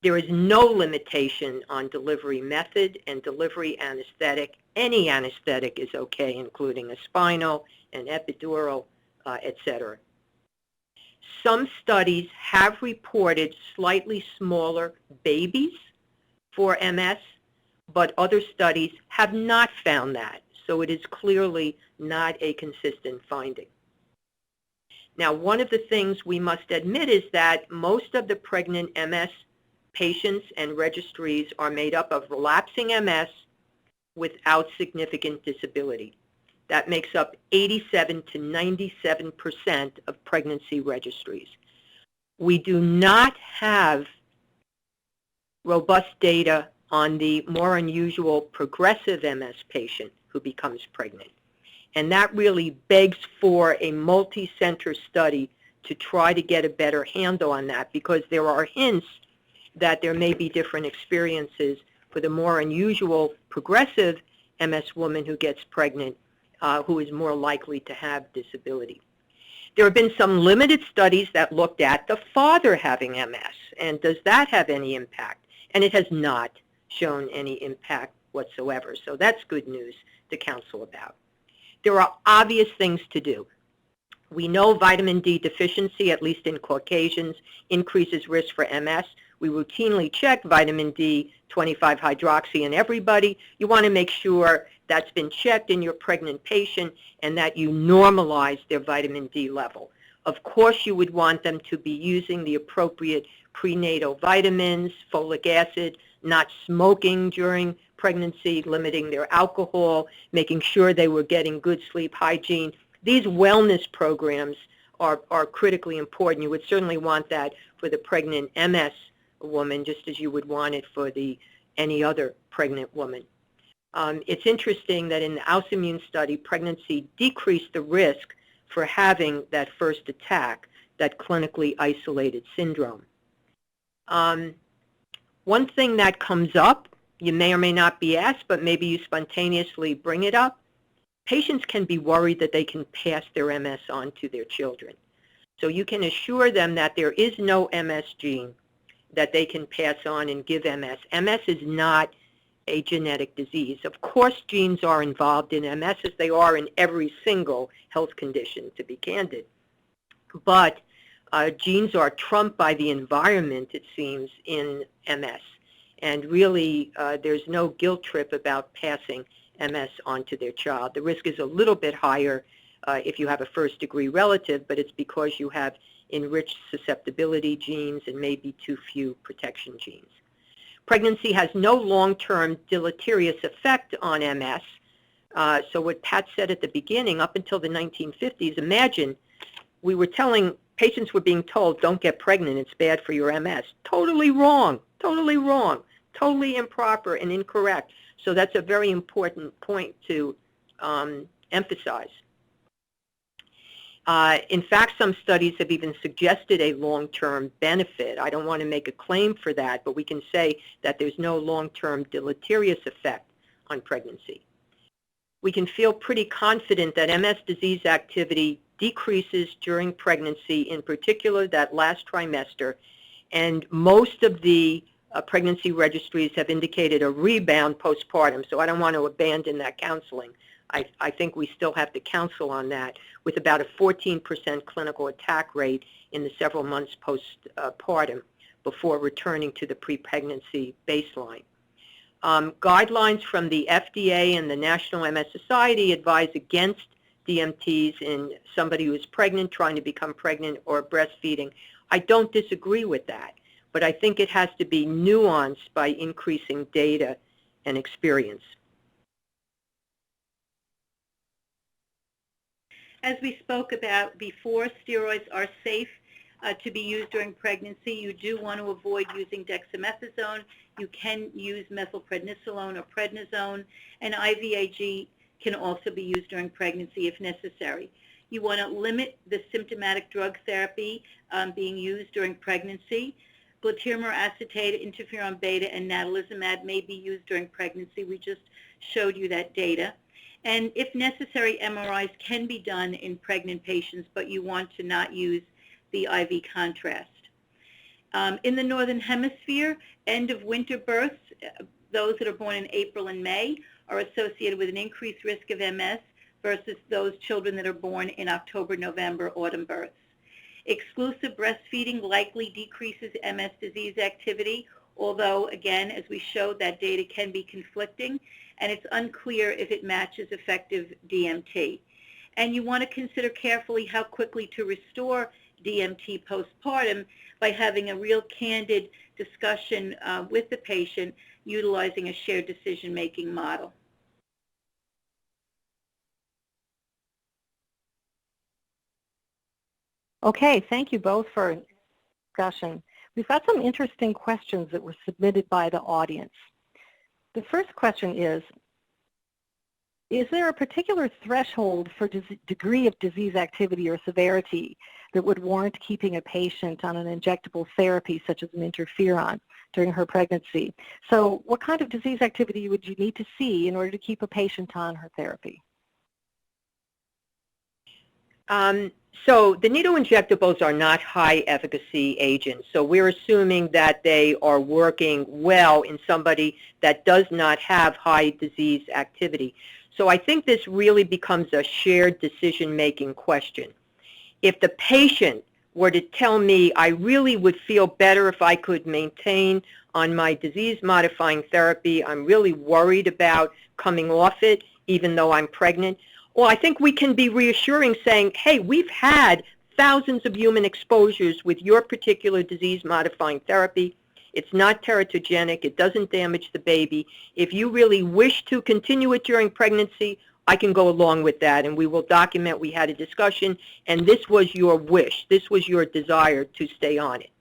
There is no limitation on delivery method and delivery anesthetic. Any anesthetic is okay, including a spinal, an epidural, etc. Some studies have reported slightly smaller babies for MS, but other studies have not found that. So it is clearly not a consistent finding. Now, one of the things we must admit is that most of the pregnant MS patients and registries are made up of relapsing MS without significant disability. That makes up 87 to 97% of pregnancy registries. We do not have robust data on the more unusual progressive MS patient who becomes pregnant. And that really begs for a multi-center study to try to get a better handle on that, because there are hints that there may be different experiences for the more unusual progressive MS woman who gets pregnant, who is more likely to have disability. There have been some limited studies that looked at the father having MS, and does that have any impact? And it has not shown any impact whatsoever, so that's good news to counsel about. There are obvious things to do. We know vitamin D deficiency, at least in Caucasians, increases risk for MS. We routinely check vitamin D 25-hydroxy in everybody. You want to make sure that's been checked in your pregnant patient and that you normalize their vitamin D level. Of course, you would want them to be using the appropriate prenatal vitamins, folic acid, not smoking during pregnancy, limiting their alcohol, making sure they were getting good sleep hygiene. These wellness programs are critically important. You would certainly want that for the pregnant MS woman, just as you would want it for any other pregnant woman. It's interesting that in the Autoimmune study, pregnancy decreased the risk for having that first attack, that clinically isolated syndrome. One thing that comes up, you may or may not be asked, but maybe you spontaneously bring it up, patients can be worried that they can pass their MS on to their children. So you can assure them that there is no MS gene that they can pass on and give MS. MS is not a genetic disease. Of course, genes are involved in MS as they are in every single health condition, to be candid. But genes are trumped by the environment, it seems, in MS. And really, there's no guilt trip about passing MS on to their child. The risk is a little bit higher if you have a first-degree relative, but it's because you have enriched susceptibility genes and maybe too few protection genes. Pregnancy has no long-term deleterious effect on MS. So what Pat said at the beginning, up until the 1950s, imagine we were telling, patients were being told, don't get pregnant, it's bad for your MS. Totally wrong, totally improper and incorrect. So that's a very important point to emphasize. In fact, some studies have even suggested a long-term benefit. I don't want to make a claim for that, but we can say that there's no long-term deleterious effect on pregnancy. We can feel pretty confident that MS disease activity decreases during pregnancy, in particular that last trimester, and most of the pregnancy registries have indicated a rebound postpartum, so I don't want to abandon that counseling. I think we still have to counsel on that, with about a 14% clinical attack rate in the several months postpartum before returning to the pre-pregnancy baseline. Guidelines from the FDA and the National MS Society advise against DMTs in somebody who is pregnant, trying to become pregnant, or breastfeeding. I don't disagree with that, but I think it has to be nuanced by increasing data and experience. As we spoke about before, steroids are safe to be used during pregnancy. You do want to avoid using dexamethasone. You can use methylprednisolone or prednisone, and IVIG can also be used during pregnancy if necessary. You want to limit the symptomatic drug therapy being used during pregnancy. Glatiramer acetate, interferon beta, and natalizumab may be used during pregnancy. We just showed you that data. And if necessary, MRIs can be done in pregnant patients, but you want to not use the IV contrast. In the Northern Hemisphere, end of winter births, those that are born in April and May, are associated with an increased risk of MS versus those children that are born in October, November, autumn births. Exclusive breastfeeding likely decreases MS disease activity, although, again, as we showed, that data can be conflicting, and it's unclear if it matches effective DMT. And you want to consider carefully how quickly to restore DMT postpartum by having a real candid discussion with the patient utilizing a shared decision-making model. Okay, thank you both for discussion. We've got some interesting questions that were submitted by the audience. The first question is there a particular threshold for degree of disease activity or severity that would warrant keeping a patient on an injectable therapy such as an interferon during her pregnancy? So what kind of disease activity would you need to see in order to keep a patient on her therapy? So the needle injectables are not high efficacy agents. So we're assuming that they are working well in somebody that does not have high disease activity. So I think this really becomes a shared decision-making question. If the patient were to tell me, I really would feel better if I could maintain on my disease-modifying therapy, I'm really worried about coming off it even though I'm pregnant, well, I think we can be reassuring saying, hey, we've had thousands of human exposures with your particular disease-modifying therapy. It's not teratogenic. It doesn't damage the baby. If you really wish to continue it during pregnancy, I can go along with that, and we will document we had a discussion, and this was your wish. This was your desire to stay on it.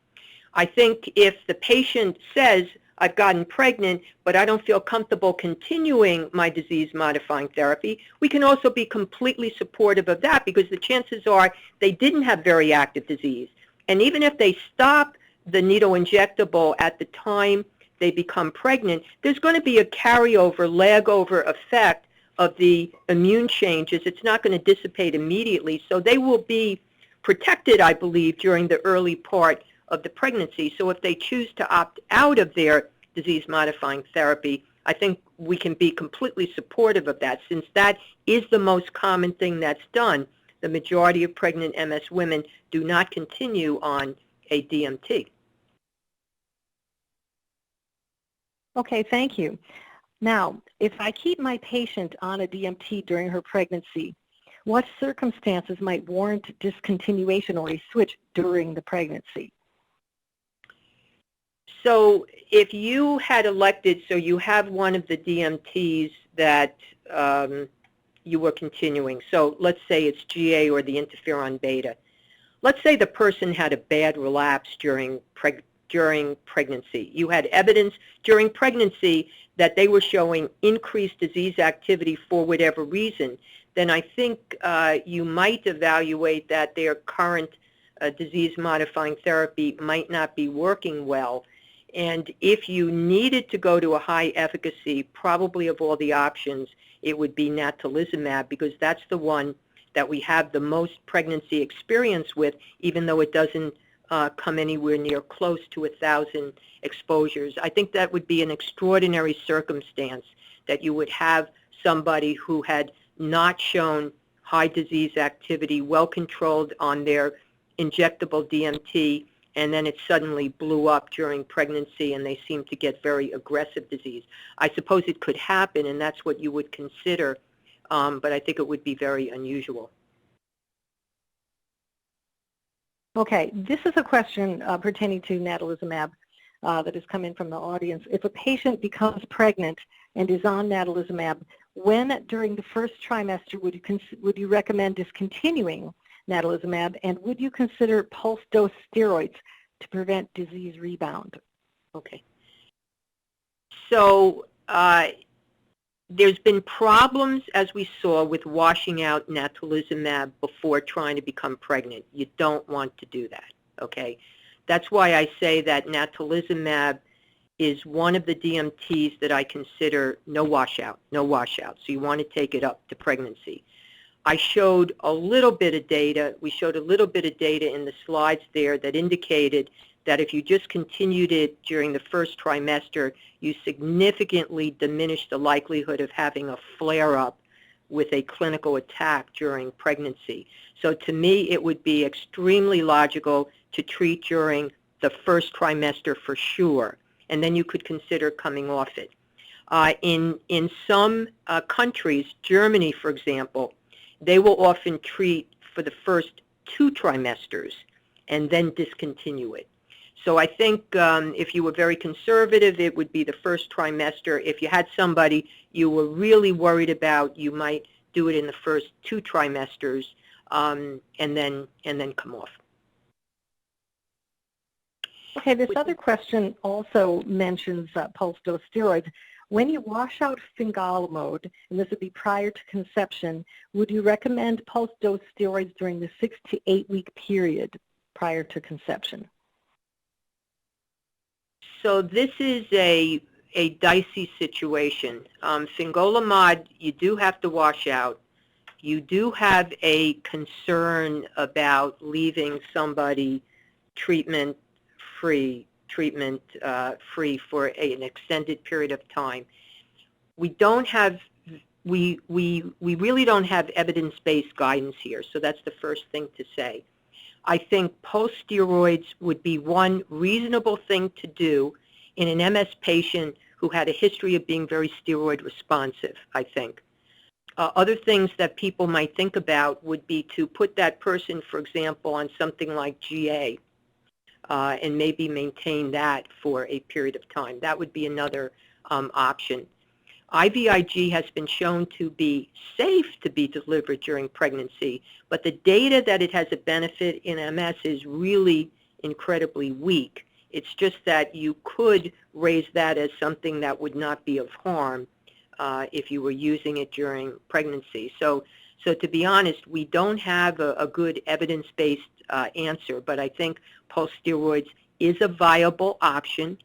I think if the patient says, I've gotten pregnant, but I don't feel comfortable continuing my disease-modifying therapy, we can also be completely supportive of that because the chances are they didn't have very active disease. And even if they stop the needle injectable at the time they become pregnant, there's going to be a carryover, lag-over effect of the immune changes. It's not going to dissipate immediately, so they will be protected, I believe, during the early part of the pregnancy. So if they choose to opt out of their disease-modifying therapy, I think we can be completely supportive of that, since that is the most common thing that's done. The majority of pregnant MS women do not continue on a DMT. Okay, thank you. Now, if I keep my patient on a DMT during her pregnancy, what circumstances might warrant discontinuation or a switch during the pregnancy? So if you had elected, so you have one of the DMTs that you were continuing, so let's say it's GA or the interferon beta. Let's say the person had a bad relapse during pregnancy. You had evidence during pregnancy that they were showing increased disease activity for whatever reason, then I think you might evaluate that their current disease-modifying therapy might not be working well. And if you needed to go to a high efficacy, probably of all the options, it would be NATALIZUMAB, because that's the one that we have the most pregnancy experience with, even though it doesn't come anywhere near close to 1,000 exposures. I think that would be an extraordinary circumstance, that you would have somebody who had not shown high disease activity, well controlled on their injectable DMT, and then it suddenly blew up during pregnancy and they seem to get very aggressive disease. I suppose it could happen, and that's what you would consider, but I think it would be very unusual. Okay, this is a question pertaining to natalizumab that has come in from the audience. If a patient becomes pregnant and is on natalizumab, when during the first trimester would you recommend discontinuing natalizumab, and would you consider pulse dose steroids to prevent disease rebound? Okay. So there's been problems, as we saw, with washing out natalizumab before trying to become pregnant. You don't want to do that, okay? That's why I say that natalizumab is one of the DMTs that I consider no washout. So you want to take it up to pregnancy. I showed a little bit of data. We showed a little bit of data in the slides there that indicated that if you just continued it during the first trimester, you significantly diminished the likelihood of having a flare-up with a clinical attack during pregnancy. So to me, it would be extremely logical to treat during the first trimester for sure, and then you could consider coming off it. In some countries, Germany, for example, they will often treat for the first 2 trimesters and then discontinue it. So I think if you were very conservative, it would be the first trimester. If you had somebody you were really worried about, you might do it in the first 2 trimesters and then come off. Okay, this other question also mentions pulse dose steroids. When you wash out fingolimod, and this would be prior to conception, would you recommend pulse dose steroids during the 6 to 8 week period prior to conception? So this is a dicey situation. Fingolimod, you do have to wash out. You do have a concern about leaving somebody treatment-free for an extended period of time. We really don't have evidence-based guidance here, so that's the first thing to say. I think post-steroids would be one reasonable thing to do in an MS patient who had a history of being very steroid responsive, I think. Other things that people might think about would be to put that person, for example, on something like GA and maybe maintain that for a period of time. That would be another option. IVIG has been shown to be safe to be delivered during pregnancy, but the data that it has a benefit in MS is really incredibly weak. It's just that you could raise that as something that would not be of harm if you were using it during pregnancy. So to be honest, we don't have a good evidence-based answer, but I think pulse steroids is a viable option,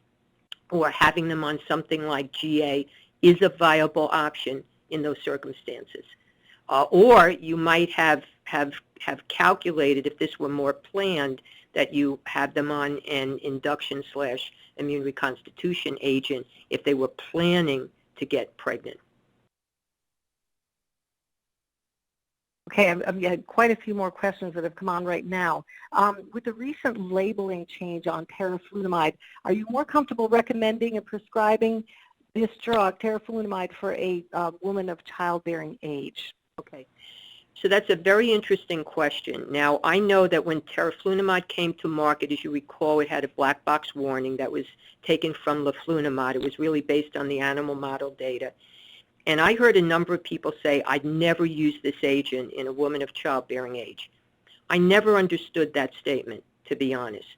or having them on something like GA is a viable option in those circumstances. Or you might have calculated, if this were more planned, that you have them on an induction/immune reconstitution agent if they were planning to get pregnant. Okay, I've had quite a few more questions that have come on right now. With the recent labeling change on teriflunomide, are you more comfortable recommending and prescribing this drug, teriflunomide, for a woman of childbearing age? Okay, so that's a very interesting question. Now, I know that when teriflunomide came to market, as you recall, it had a black box warning that was taken from leflunomide. It was really based on the animal model data. And I heard a number of people say, I'd never use this agent in a woman of childbearing age. I never understood that statement, to be honest.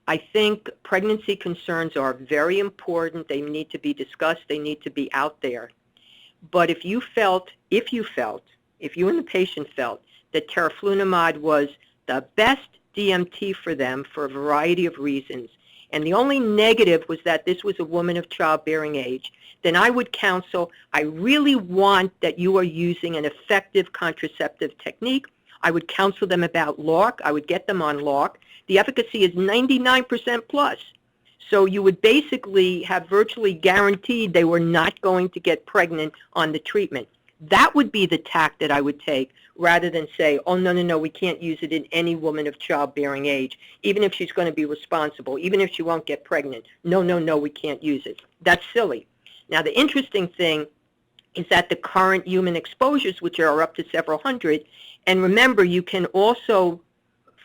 I think pregnancy concerns are very important. They need to be discussed. They need to be out there. But if you and the patient felt that teriflunomide was the best DMT for them for a variety of reasons, and the only negative was that this was a woman of childbearing age, then I would counsel, I really want that you are using an effective contraceptive technique. I would counsel them about LARC. I would get them on LARC. The efficacy is 99% plus. So you would basically have virtually guaranteed they were not going to get pregnant on the treatment. That would be the tack that I would take, rather than say, oh, no, we can't use it in any woman of childbearing age, even if she's going to be responsible, even if she won't get pregnant. No, we can't use it. That's silly. Now, the interesting thing is that the current human exposures, which are up to several hundred, and remember, you can also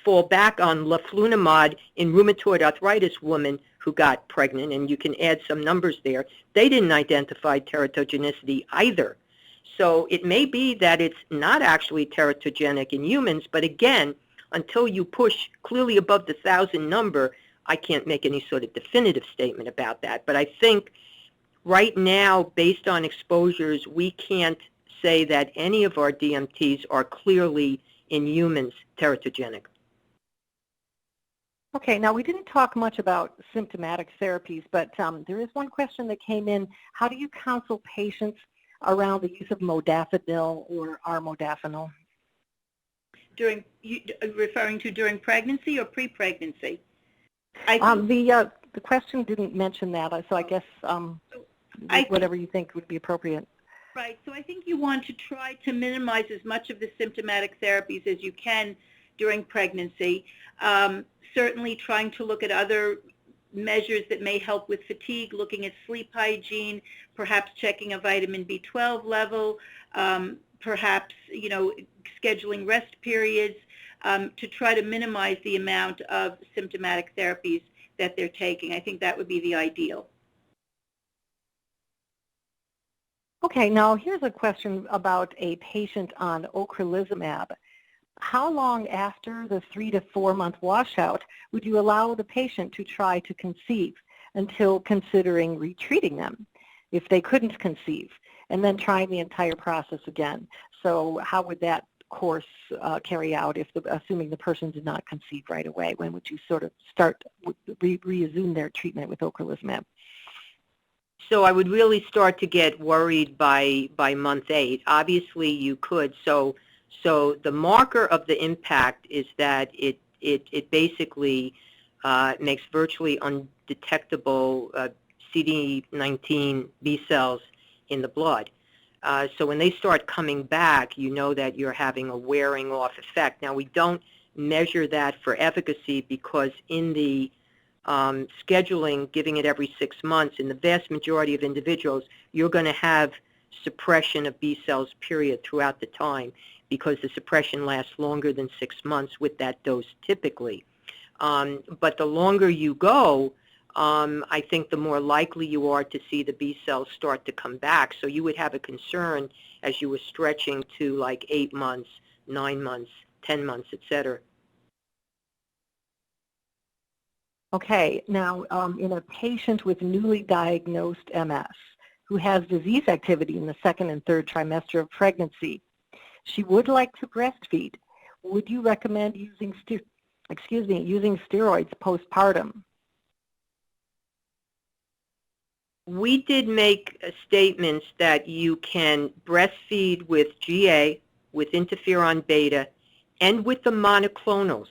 fall back on leflunomide in rheumatoid arthritis women who got pregnant, and you can add some numbers there. They didn't identify teratogenicity either. So it may be that it's not actually teratogenic in humans, but again, until you push clearly above the 1,000 number, I can't make any sort of definitive statement about that. But I think right now, based on exposures, we can't say that any of our DMTs are clearly in humans teratogenic. Okay, now we didn't talk much about symptomatic therapies, but there is one question that came in. How do you counsel patients around the use of modafinil or armodafinil? Referring to during pregnancy or pre-pregnancy? The question didn't mention that, so I guess whatever you think would be appropriate. Right, so I think you want to try to minimize as much of the symptomatic therapies as you can during pregnancy. Certainly trying to look at other measures that may help with fatigue, looking at sleep hygiene, perhaps checking a vitamin B12 level, perhaps, scheduling rest periods to try to minimize the amount of symptomatic therapies that they're taking. I think that would be the ideal. Okay, now here's a question about a patient on ocrelizumab. How long after the 3 to 4 month washout would you allow the patient to try to conceive until considering retreating them if they couldn't conceive, and then trying the entire process again? So how would that course carry out if assuming the person did not conceive right away? When would you sort of start, resume their treatment with ocrelizumab? So I would really start to get worried by month 8. Obviously, you could. So the marker of the impact is that it basically makes virtually undetectable CD19 B cells in the blood. So when they start coming back, you know that you're having a wearing off effect. Now, we don't measure that for efficacy because in the scheduling, giving it every 6 months, in the vast majority of individuals, you're going to have suppression of B cells, period, throughout the time, because the suppression lasts longer than 6 months with that dose typically. But the longer you go, I think the more likely you are to see the B cells start to come back. So you would have a concern as you were stretching to like 8 months, 9 months, 10 months, etc. Okay, now in a patient with newly diagnosed MS who has disease activity in the second and third trimester of pregnancy, she would like to breastfeed. Would you recommend using steroids postpartum? We did make statements that you can breastfeed with GA, with interferon beta, and with the monoclonals.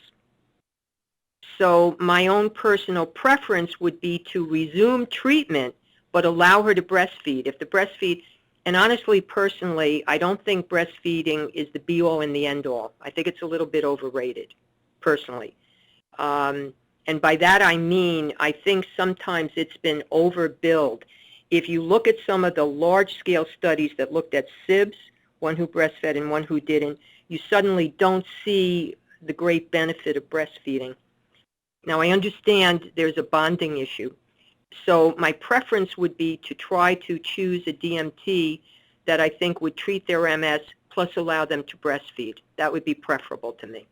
So my own personal preference would be to resume treatment, but allow her to breastfeed. If the breastfeed, and honestly, personally, I don't think breastfeeding is the be-all and the end-all. I think it's a little bit overrated, personally. And by that I mean, I think sometimes it's been overbilled. If you look at some of the large-scale studies that looked at SIBs, one who breastfed and one who didn't, you suddenly don't see the great benefit of breastfeeding. Now, I understand there's a bonding issue. So my preference would be to try to choose a DMT that I think would treat their MS plus allow them to breastfeed. That would be preferable to me.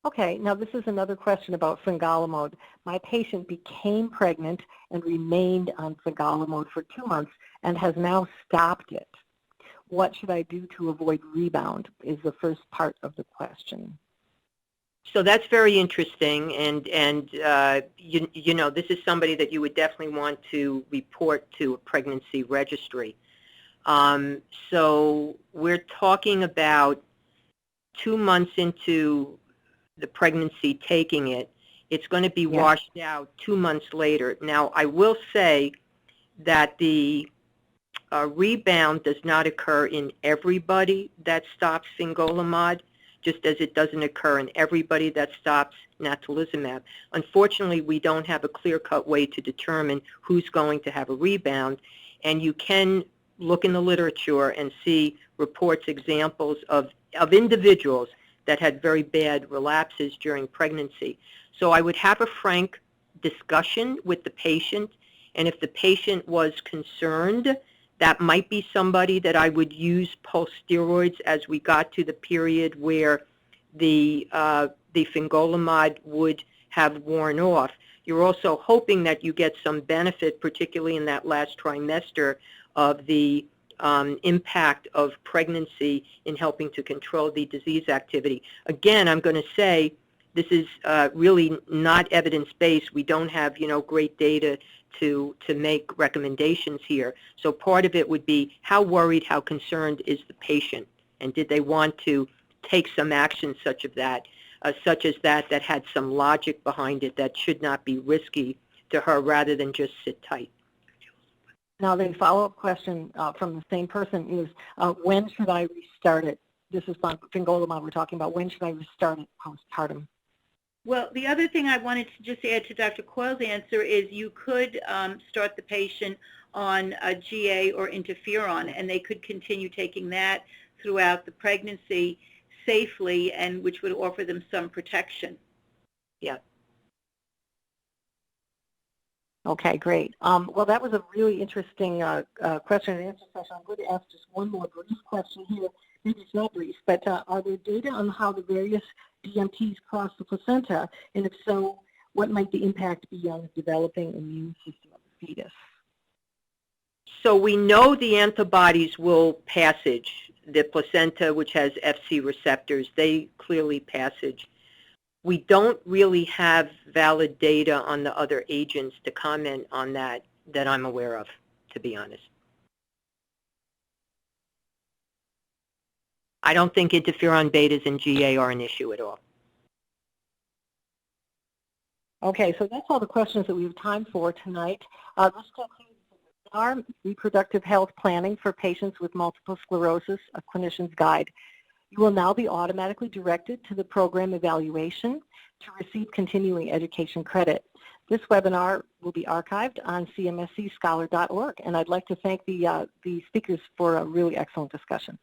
Okay, now this is another question about fingolimod. My patient became pregnant and remained on fingolimod for 2 months and has now stopped it. What should I do to avoid rebound is the first part of the question. So that's very interesting, and you know, this is somebody that you would definitely want to report to a pregnancy registry. So we're talking about 2 months into the pregnancy taking it. It's going to be washed out 2 months later. Now, I will say that the rebound does not occur in everybody that stops fingolimod, just as it doesn't occur in everybody that stops natalizumab. Unfortunately, we don't have a clear-cut way to determine who's going to have a rebound, and you can look in the literature and see reports, examples of individuals that had very bad relapses during pregnancy. So I would have a frank discussion with the patient, and if the patient was concerned, that might be somebody that I would use pulse steroids as we got to the period where the fingolimod would have worn off. You're also hoping that you get some benefit, particularly in that last trimester, of the impact of pregnancy in helping to control the disease activity. Again, I'm going to say this is really not evidence-based. We don't have, you know, great data to make recommendations here. So part of it would be how worried, how concerned is the patient, and did they want to take some action such as that had some logic behind it that should not be risky to her rather than just sit tight. Now the follow-up question from the same person is, when should I restart it? This is fingolimod we're talking about. When should I restart it postpartum? Well, the other thing I wanted to just add to Dr. Coyle's answer is you could start the patient on a GA or interferon, and they could continue taking that throughout the pregnancy safely, and which would offer them some protection. Yeah. Okay, great. Well, that was a really interesting question and answer session. I'm going to ask just one more brief question here. Maybe it's not brief, but are there data on how the various DMTs cross the placenta? And if so, what might the impact be on the developing immune system of the fetus? So we know the antibodies will passage. The placenta, which has Fc receptors, they clearly passage. We don't really have valid data on the other agents to comment on that I'm aware of, to be honest. I don't think interferon betas and GA are an issue at all. Okay, so that's all the questions that we have time for tonight. This concludes our reproductive health planning for patients with multiple sclerosis, a clinician's guide. You will now be automatically directed to the program evaluation to receive continuing education credit. This webinar will be archived on cmscscholar.org, and I'd like to thank the speakers for a really excellent discussion.